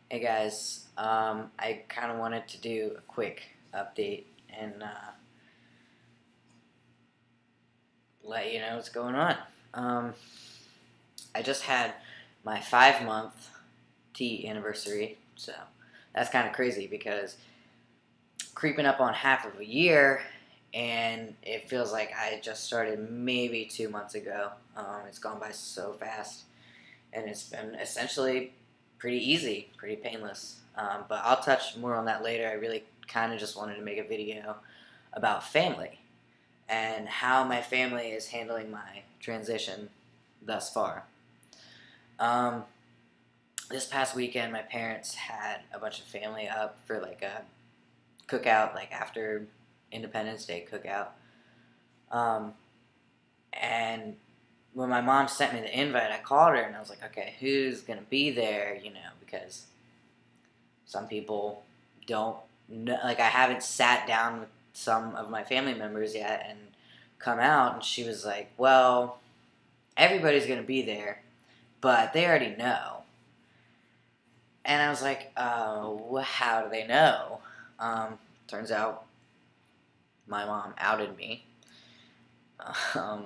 Hey guys, I kind of wanted to do a quick update and let you know what's going on. Um, I just had my 5-month tea anniversary, so that's kind of crazy because creeping up on half of a year, and it feels like I just started maybe 2 months ago. It's gone by so fast, and it's been essentially pretty easy, pretty painless. But I'll touch more on that later. I really kind of just wanted to make a video about family and how my family is handling my transition thus far. Um, this past weekend, my parents had a bunch of family up for like a cookout, like after Independence Day cookout. Um, and when my mom sent me the invite, I called her and I was like, okay, who's going to be there, because some people don't know, like I haven't sat down with some of my family members yet and come out, and she was like, well, everybody's going to be there, but they already know. And I was like, well, how do they know? Turns out my mom outed me, um,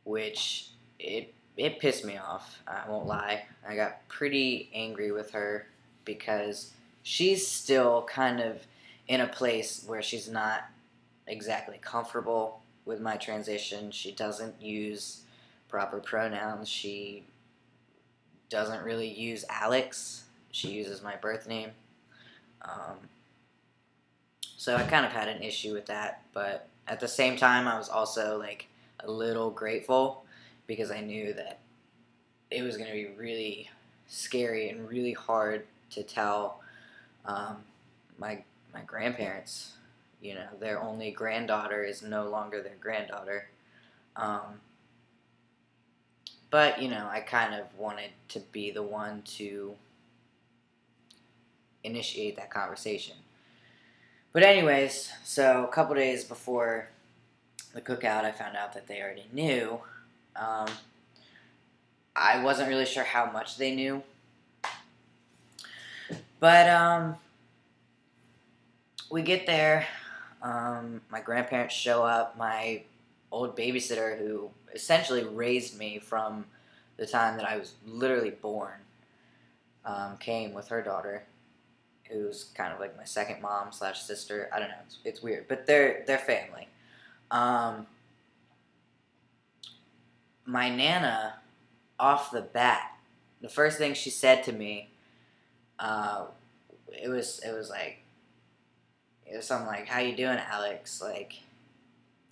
which it pissed me off. I won't lie. I got pretty angry with her because she's still kind of in a place where she's not exactly comfortable with my transition. She doesn't use proper pronouns. She doesn't really use Alex. She uses my birth name. Um, so I kind of had an issue with that, but at the same time, I was also like a little grateful because I knew that it was going to be really scary and really hard to tell um, my grandparents. Their only granddaughter is no longer their granddaughter. Um, but I kind of wanted to be the one to initiate that conversation. But anyways, so a couple days before the cookout, I found out that they already knew. I wasn't really sure how much they knew. But we get there. My grandparents show up. My old babysitter, who essentially raised me from the time that I was literally born, came with her daughter, who's kind of like my second mom slash sister. I don't know. It's weird, but they're family. My nana, off the bat, the first thing she said to me, it was something like, "How you doing, Alex?" Like,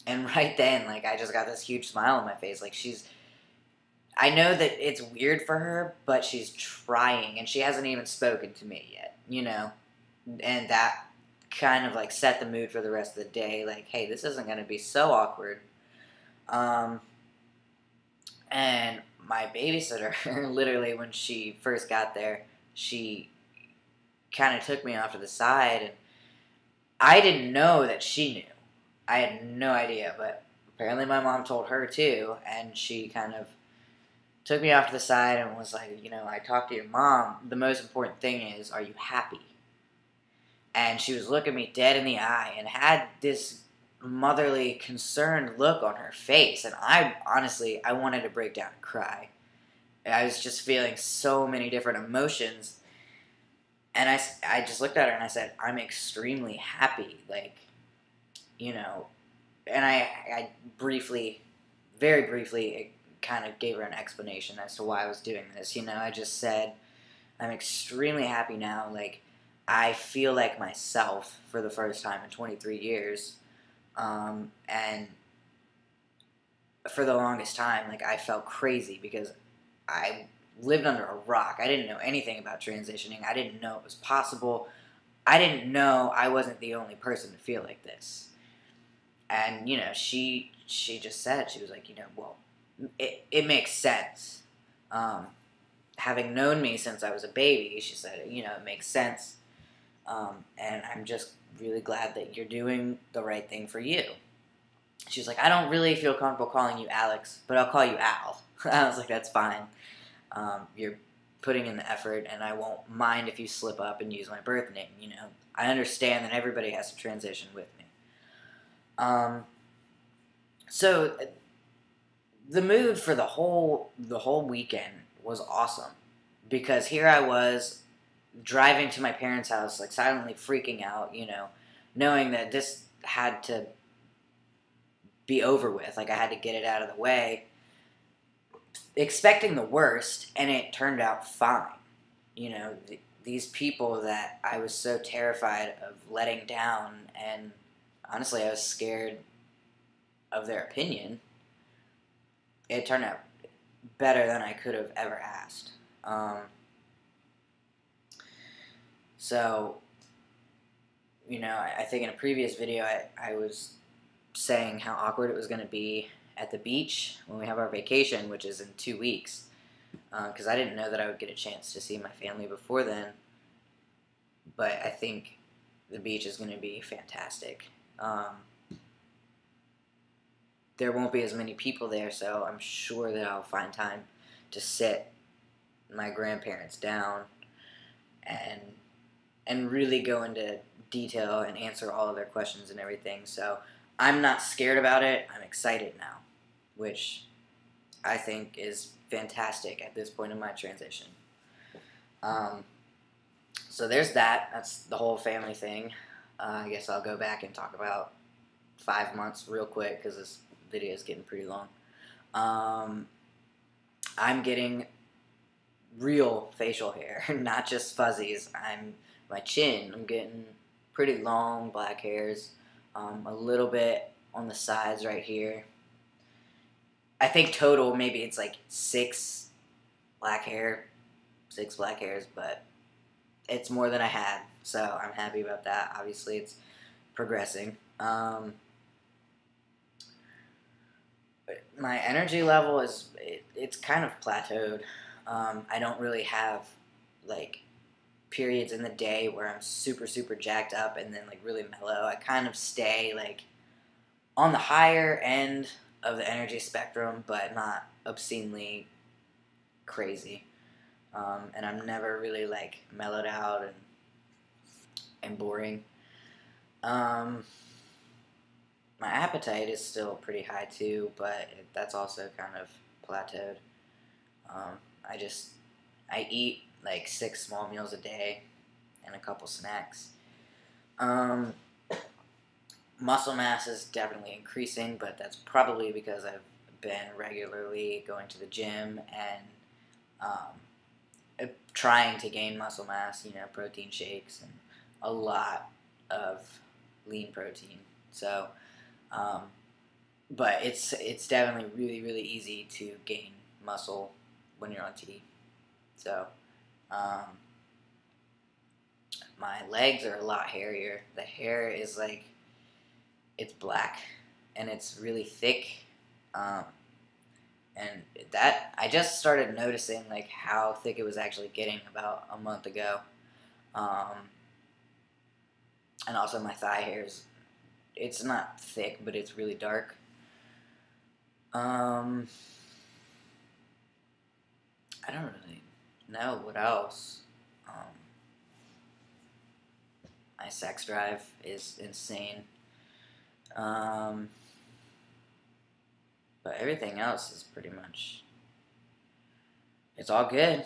and right then, like, I just got this huge smile on my face. Like, I know that it's weird for her, but she's trying, and she hasn't even spoken to me yet, and that kind of like set the mood for the rest of the day. Like, hey, this isn't going to be so awkward. And my babysitter, literally, when she first got there, she kind of took me off to the side, and I didn't know that she knew. I had no idea, but apparently my mom told her too, and she kind of took me off to the side and was like, I talked to your mom. The most important thing is, are you happy? And she was looking me dead in the eye and had this motherly, concerned look on her face, and I wanted to break down and cry. I was just feeling so many different emotions, and I just looked at her and I said, I'm extremely happy, like, and I briefly, very briefly, kind of gave her an explanation as to why I was doing this. I just said, I'm extremely happy now, like, I feel like myself for the first time in 23 years, and for the longest time, like, I felt crazy because I lived under a rock. I didn't know anything about transitioning. I didn't know it was possible. I didn't know I wasn't the only person to feel like this. And, she just said, she was like, well, it makes sense. Having known me since I was a baby, she said, it makes sense. And I'm just really glad that you're doing the right thing for you. She was like, I don't really feel comfortable calling you Alex, but I'll call you Al. I was like, that's fine. You're putting in the effort, and I won't mind if you slip up and use my birth name. You know, I understand that everybody has to transition with me. So the mood for the whole weekend was awesome, because here I was driving to my parents' house, like silently freaking out, you know, knowing that this had to be over with. Like, I had to get it out of the way, expecting the worst, and it turned out fine. You know, these people that I was so terrified of letting down, and honestly, I was scared of their opinion, it turned out better than I could have ever asked. So, you know, I think in a previous video I was saying how awkward it was going to be at the beach when we have our vacation, which is in 2 weeks, because I didn't know that I would get a chance to see my family before then. But I think the beach is going to be fantastic. There won't be as many people there, so I'm sure that I'll find time to sit my grandparents down and really go into detail and answer all of their questions and everything. So I'm not scared about it. I'm excited now, which I think is fantastic at this point in my transition. So there's that. That's the whole family thing. I guess I'll go back and talk about 5 months real quick, because this video is getting pretty long. I'm getting real facial hair, not just fuzzies. My chin, I'm getting pretty long black hairs, a little bit on the sides right here. I think total maybe it's like 6 black hairs, but it's more than I had, so I'm happy about that. Obviously, it's progressing. My energy level it's kind of plateaued. I don't really have like periods in the day where I'm super jacked up and then like really mellow. I kind of stay like on the higher end of the energy spectrum, but not obscenely crazy. And I'm never really like mellowed out and boring. My appetite is still pretty high too, but that's also kind of plateaued. I eat like 6 small meals a day and a couple snacks. Muscle mass is definitely increasing, but that's probably because I've been regularly going to the gym and trying to gain muscle mass, you know, protein shakes and a lot of lean protein. So, but it's definitely really easy to gain muscle when you're on T. So, my legs are a lot hairier. The hair is like, it's black and it's really thick. And that, I just started noticing like how thick it was actually getting about a month ago. And also my thigh hairs, it's not thick, but it's really dark. I don't really know what else. My sex drive is insane. But everything else is pretty much, it's all good.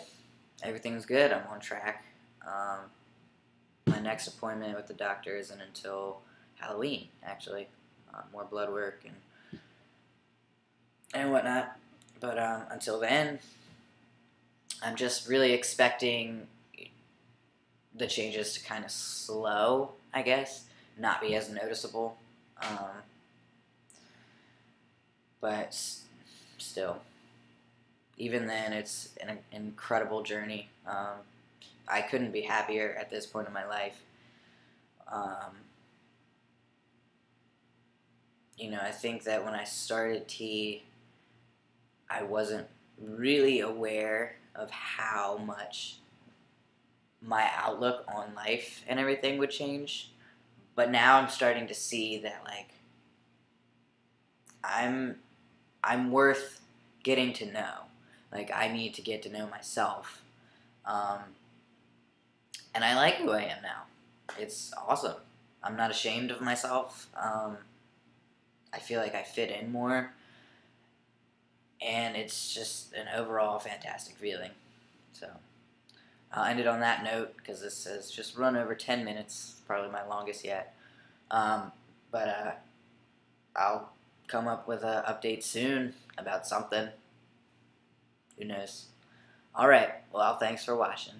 Everything's good. I'm on track. My next appointment with the doctor isn't until Halloween, actually. More blood work and whatnot. But until then, I'm just really expecting the changes to kind of slow, I guess, not be as noticeable. But still, even then, it's an incredible journey. I couldn't be happier at this point in my life. You know, I think that when I started T, I wasn't really aware of how much my outlook on life and everything would change. But now I'm starting to see that, like, I'm worth getting to know. Like, I need to get to know myself. Um, and I like who I am now. It's awesome. I'm not ashamed of myself. I feel like I fit in more, and it's just an overall fantastic feeling. So I'll end it on that note because this has just run over 10 minutes, probably my longest yet. Um, but I'll come up with an update soon about something. Who knows? All right. Well, thanks for watching.